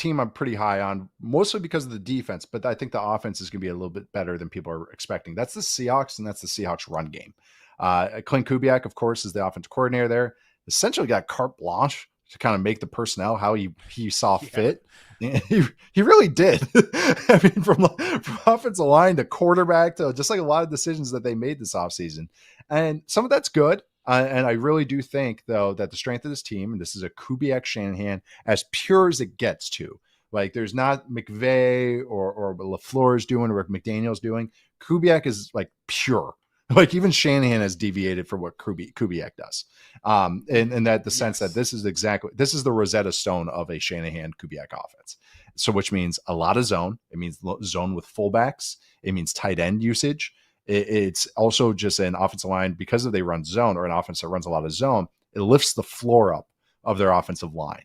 team I'm pretty high on, mostly because of the defense, but I think the offense is going to be a little bit better than people are expecting. That's the Seahawks, and that's the Seahawks run game. Clint Kubiak, of course, is the offensive coordinator there. Essentially got carte blanche to kind of make the personnel how he saw fit. He really did. I mean, from offensive line to quarterback to just like a lot of decisions that they made this offseason. And some of that's good. And I really do think, though, that the strength of this team, and this is a Kubiak Shanahan as pure as it gets to. Like, there's not McVay or LaFleur's doing or what McDaniel's doing. Kubiak is like pure. Like, even Shanahan has deviated from what Kubiak does. And that the sense that this is the Rosetta Stone of a Shanahan Kubiak offense. So, which means a lot of zone. It means zone with fullbacks. It means tight end usage. It's also just an offensive line, because they run zone, or an offense that runs a lot of zone, it lifts the floor up of their offensive line.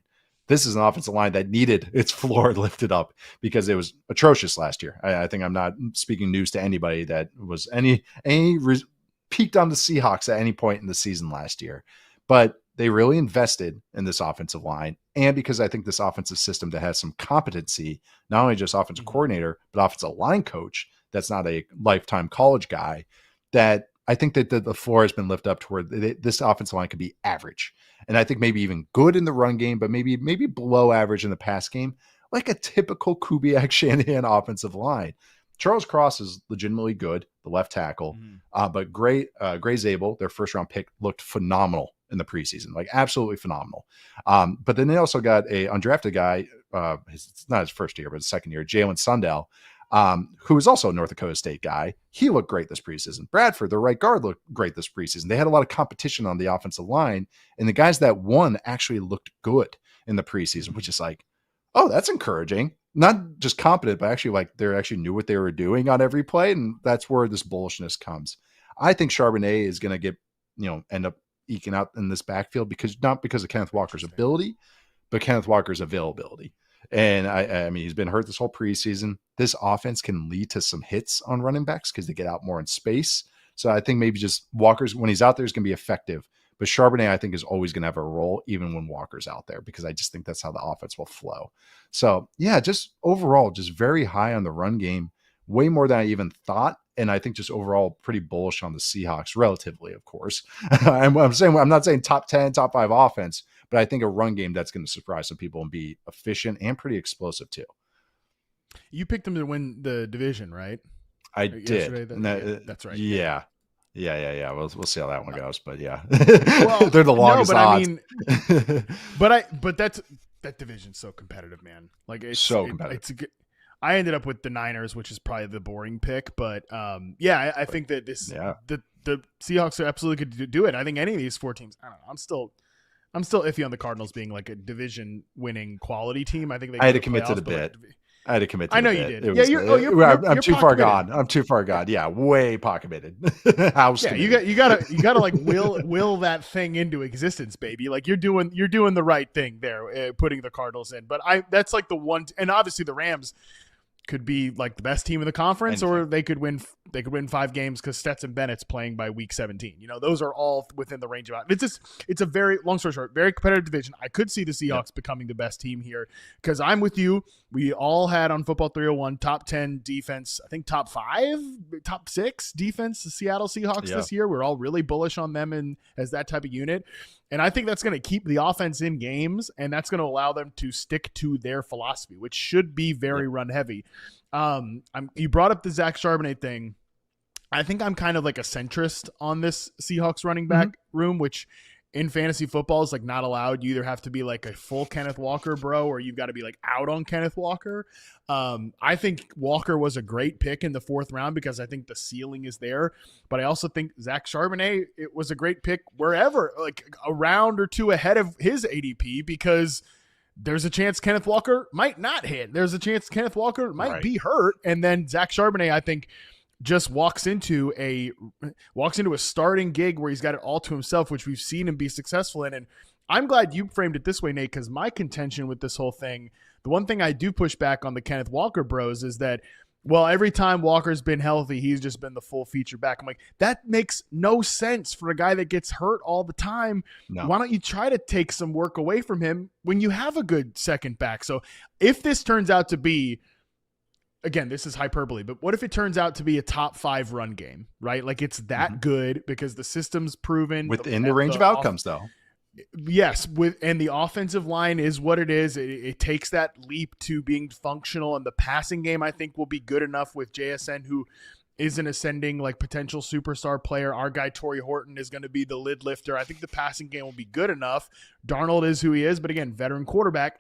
This is an offensive line that needed its floor lifted up because it was atrocious last year. I think I'm not speaking news to anybody that was peaked on the Seahawks at any point in the season last year. But they really invested in this offensive line. And because I think this offensive system that has some competency, not only just offensive coordinator, but offensive line coach, that's not a lifetime college guy, that I think that the floor has been lifted up to where this offensive line could be average. And I think maybe even good in the run game, but maybe below average in the pass game, like a typical Kubiak Shanahan offensive line. Charles Cross is legitimately good, the left tackle, but Gray Zabel, their first round pick, looked phenomenal in the preseason, like absolutely phenomenal. But then they also got a undrafted guy, it's not his first year, but his second year, Jalen Sundell, who is also a North Dakota State guy. He looked great this preseason. Bradford, the right guard, looked great this preseason. They had a lot of competition on the offensive line, and the guys that won actually looked good in the preseason, which is like, oh, that's encouraging. Not just competent, but actually like they actually knew what they were doing on every play, and that's where this bullishness comes. I think Charbonnet is going to end up eking out in this backfield not because of Kenneth Walker's ability, but Kenneth Walker's availability. And I mean, he's been hurt this whole preseason. This offense can lead to some hits on running backs because they get out more in space. So I think maybe just Walker's, when he's out there, is going to be effective. But Charbonnet, I think, is always going to have a role even when Walker's out there, because I just think that's how the offense will flow. So, yeah, just overall, just very high on the run game, way more than I even thought. And I think just overall pretty bullish on the Seahawks, relatively, of course. I'm not saying top 10, top 5 offense, but I think a run game that's going to surprise some people and be efficient and pretty explosive too. You picked them to win the division, right? I did. That's right. Yeah. We'll see how that one goes, but yeah, well, they're the longest odds. But that division's so competitive, man. Like it's so competitive. I ended up with the Niners, which is probably the boring pick, but I think that the Seahawks are absolutely good to do it. I think any of these 4 teams, I don't know. I'm still iffy on the Cardinals being like a division winning quality team. I think I had to commit to the bit. I had to commit to I know the you bit. did. I'm too far gone. I'm too far gone. Yeah, way pot committed. You gotta like will that thing into existence, baby. Like you're doing the right thing there, putting the Cardinals in. But that's like the one, and obviously the Rams could be like the best team in the conference, or they could win 5 games because Stetson Bennett's playing by week 17. Those are all within the range of it's a very, long story short, very competitive division. I could see the Seahawks becoming the best team here because I'm with you. We all had on Football 301 top 10 defense, I think top 5, top 6 defense, the Seattle Seahawks this year. We're all really bullish on them as that type of unit. And I think that's going to keep the offense in games, and that's going to allow them to stick to their philosophy, which should be very run heavy. You brought up the Zach Charbonnet thing. I think I'm kind of like a centrist on this Seahawks running back room, which in fantasy football is like not allowed. You either have to be like a full Kenneth Walker bro, or you've got to be like out on Kenneth Walker. I think Walker was a great pick in the 4th round because I think the ceiling is there. But I also think Zach Charbonnet, it was a great pick wherever, like a round or 2 ahead of his ADP, because there's a chance Kenneth Walker might not hit. There's a chance Kenneth Walker might be hurt. And then Zach Charbonnet, I think, just walks into a starting gig where he's got it all to himself, which we've seen him be successful in. And I'm glad you framed it this way, Nate, because my contention with this whole thing, the one thing I do push back on the Kenneth Walker bros is that Well, every time Walker's been healthy, he's just been the full feature back. I'm like, that makes no sense for a guy that gets hurt all the time. No. Why don't you try to take some work away from him when you have a good second back? So if this turns out to be, again, this is hyperbole, but what if it turns out to be a top 5 run game, right? Like it's that good because the system's proven. Within the range of outcomes, though. Yes, and the offensive line is what it is. It takes that leap to being functional, and the passing game I think will be good enough with JSN, who is an ascending like potential superstar player. Our guy Torrey Horton is going to be the lid lifter. I think the passing game will be good enough. Darnold is who he is, but again, veteran quarterback.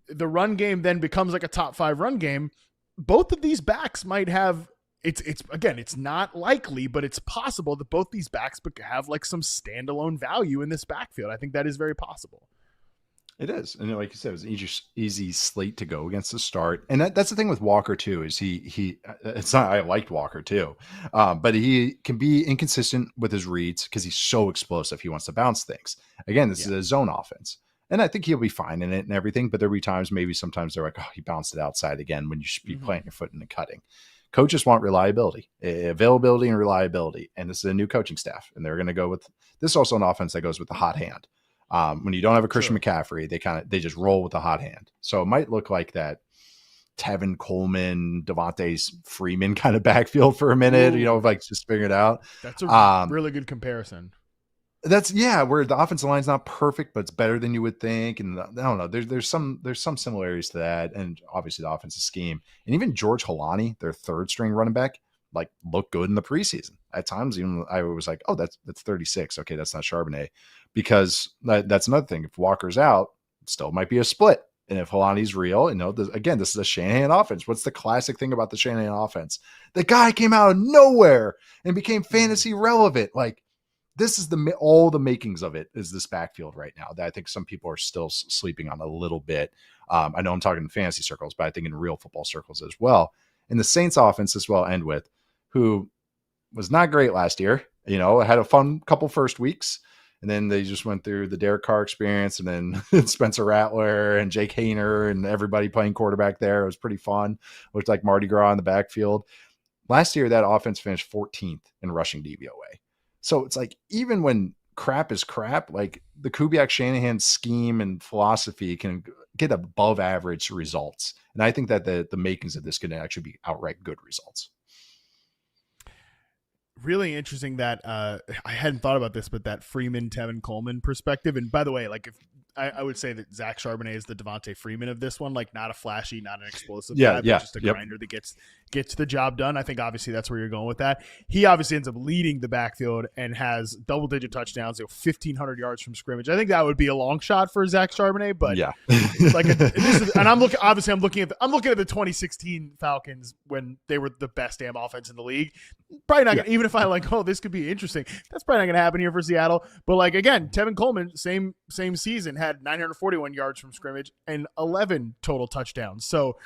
The run game then becomes like a top 5 run game. Both of these backs might have. It's not likely, but it's possible that both these backs have like some standalone value in this backfield. I think that is very possible. It is. And like you said, it was an easy slate to go against the start. And that's the thing with Walker too, is it's not, I liked Walker too. But he can be inconsistent with his reads because he's so explosive. He wants to bounce things. Again, this is a zone offense. And I think he'll be fine in it and everything, but there'll be times, sometimes they're like, oh, he bounced it outside again when you should be planting your foot in the cutting. Coaches want reliability, availability, and reliability. And this is a new coaching staff. And they're going to go with this, also an offense that goes with the hot hand. When you don't have a Christian McCaffrey, they just roll with the hot hand. So it might look like that Tevin Coleman, Devontae Freeman kind of backfield for a minute, like just figure it out. That's a really good comparison. That's where the offensive line's not perfect, but it's better than you would think. And I don't know, there's some similarities to that. And obviously the offensive scheme, and even George Holani, their third string running back, like looked good in the preseason. At times, even I was like, oh, that's 36. Okay. That's not Charbonnet, because that's another thing. If Walker's out, it still might be a split. And if Holani's real, again, this is a Shanahan offense. What's the classic thing about the Shanahan offense? The guy came out of nowhere and became fantasy relevant. Like, this is all the makings of it is this backfield right now that I think some people are still sleeping on a little bit. I know I'm talking in fantasy circles, but I think in real football circles as well. And the Saints offense as well, end with, who was not great last year, had a fun couple first weeks. And then they just went through the Derek Carr experience, and then Spencer Rattler and Jake Hayner and everybody playing quarterback there. It was pretty fun. Looked like Mardi Gras in the backfield. Last year, that offense finished 14th in rushing DVOA. So it's like, even when crap is crap, like the Kubiak Shanahan scheme and philosophy can get above average results. And I think that the makings of this could actually be outright good results. Really interesting that I hadn't thought about this, but that Freeman, Tevin Coleman perspective. And by the way, like if I would say that Zach Charbonnet is the Devontae Freeman of this one, like not a flashy, not an explosive guy, but just a grinder that gets the job done. I think obviously that's where you're going with that. He obviously ends up leading the backfield and has double-digit touchdowns, 1,500 yards from scrimmage. I think that would be a long shot for Zach Charbonnet, but I'm looking at the 2016 Falcons when they were the best damn offense in the league. Probably not gonna, even if I this could be interesting, that's probably not going to happen here for Seattle. But like, again, Tevin Coleman, same season, had 941 yards from scrimmage and 11 total touchdowns. So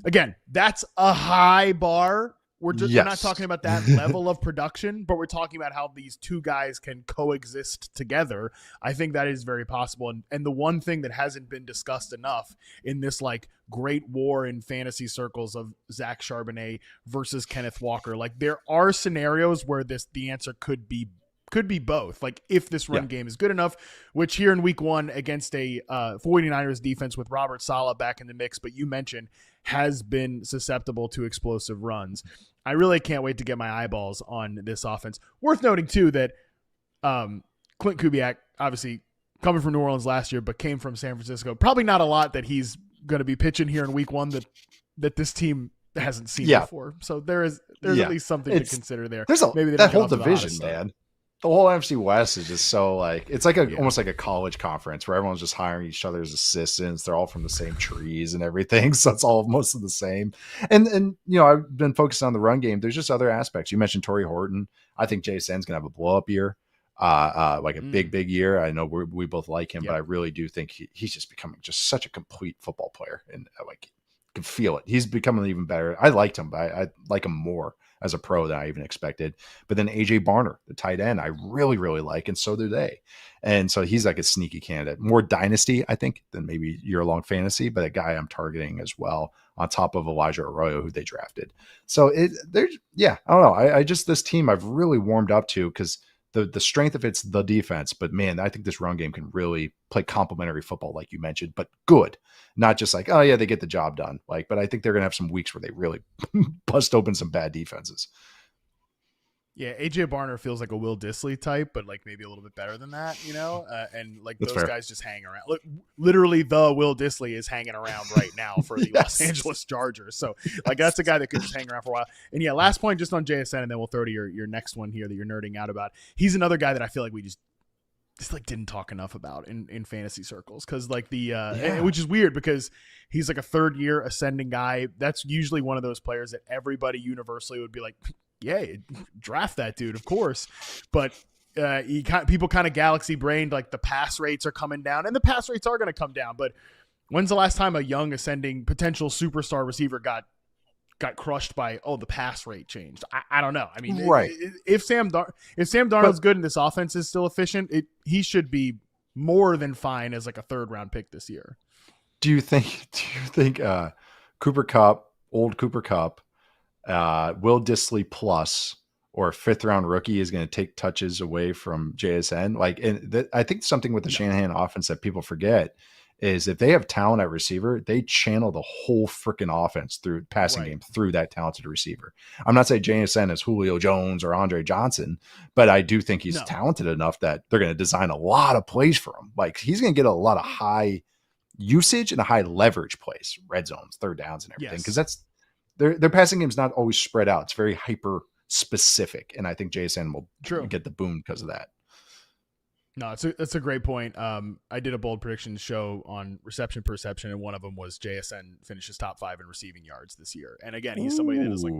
again, that's a high bar. We're not talking about that level of production, but we're talking about how these two guys can coexist together. I think that is very possible. And the one thing that hasn't been discussed enough in this like great war in fantasy circles of Zach Charbonnet versus Kenneth Walker, like there are scenarios where the answer could be both. Like if this run game is good enough, which here in week 1 against a 49ers defense with Robert Saleh back in the mix, but you mentioned has been susceptible to explosive runs. I really can't wait to get my eyeballs on this offense. Worth noting too that Clint Kubiak, obviously coming from New Orleans last year, but came from San Francisco. Probably not a lot that he's going to be pitching here in week 1 that this team hasn't seen before. So there's at least something to consider there. Maybe that whole division, man. The whole NFC West is just so like, it's like almost like a college conference where everyone's just hiring each other as assistants. They're all from the same trees and everything. So it's all most of the same. And I've been focused on the run game. There's just other aspects. You mentioned Torrey Horton. I think JSN's going to have a blow up year, like a big year. I know we both like him, but I really do think he's just becoming just such a complete football player. And like, could feel it. He's becoming even better. I liked him, but I like him more as a pro than I even expected. But then AJ Barner, the tight end, I really, really like, and so do they. And so he's like a sneaky candidate, more dynasty, I think, than maybe year-long fantasy, but a guy I'm targeting as well, on top of Elijah Arroyo, who they drafted. So I don't know. I just, this team I've really warmed up to, because the strength of it's the defense, but man, I think this run game can really play complementary football, like you mentioned, but good, not just like, oh yeah, they get the job done. Like, but I think they're going to have some weeks where they really bust open some bad defenses. Yeah, AJ Barner feels like a Will Dissly type, but like maybe a little bit better than that, and like that's those fair. Guys just hang around. Look, literally, the Will Dissly is hanging around right now for the Los Angeles Chargers. So like that's a guy that could just hang around for a while. And yeah, last point just on JSN, and then we'll throw to your next one here that you're nerding out about. He's another guy that I feel like we just like didn't talk enough about in fantasy circles, because like which is weird because he's like a third year ascending guy. That's usually one of those players that everybody universally would be like, yeah, draft that dude, of course. But people kind of galaxy brained, like the pass rates are coming down, and the pass rates are going to come down. But when's the last time a young ascending potential superstar receiver got crushed by, the pass rate changed? I don't know. I mean, right. If Sam Darnold's good and this offense is still efficient, he should be more than fine as like a 3rd round pick this year. Do you think Cooper Kupp, old Cooper Kupp, Will Dissly plus, or a 5th round rookie is going to take touches away from JSN? Like, and I think something with the Shanahan offense that people forget is if they have talent at receiver, they channel the whole freaking offense through passing game through that talented receiver. I'm not saying JSN is Julio Jones or Andre Johnson, but I do think he's talented enough that they're going to design a lot of plays for him. Like, he's going to get a lot of high usage and a high leverage plays, red zones, 3rd downs, and everything. Because that's their passing game is not always spread out. It's very hyper specific, and I think JSN will get the boom because of that. No, that's a great point. I did a bold predictions show on reception perception, and one of them was JSN finishes top 5 in receiving yards this year. And again, he's somebody that is like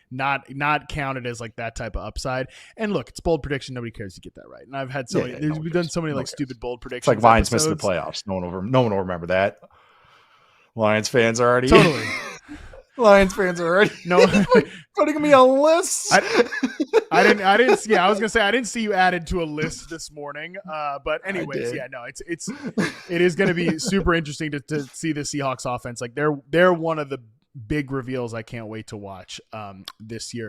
not counted as like that type of upside. And look, it's bold prediction. Nobody cares you get that right. And I've had we've done so many like stupid bold predictions. It's like Lions missing the playoffs. No one will remember that. Lions fans are already totally. Lions fans are already putting me on lists. I didn't see. I was gonna say I didn't see you added to a list this morning. But anyways, it is gonna be super interesting to see the Seahawks offense. Like they're one of the big reveals I can't wait to watch this year.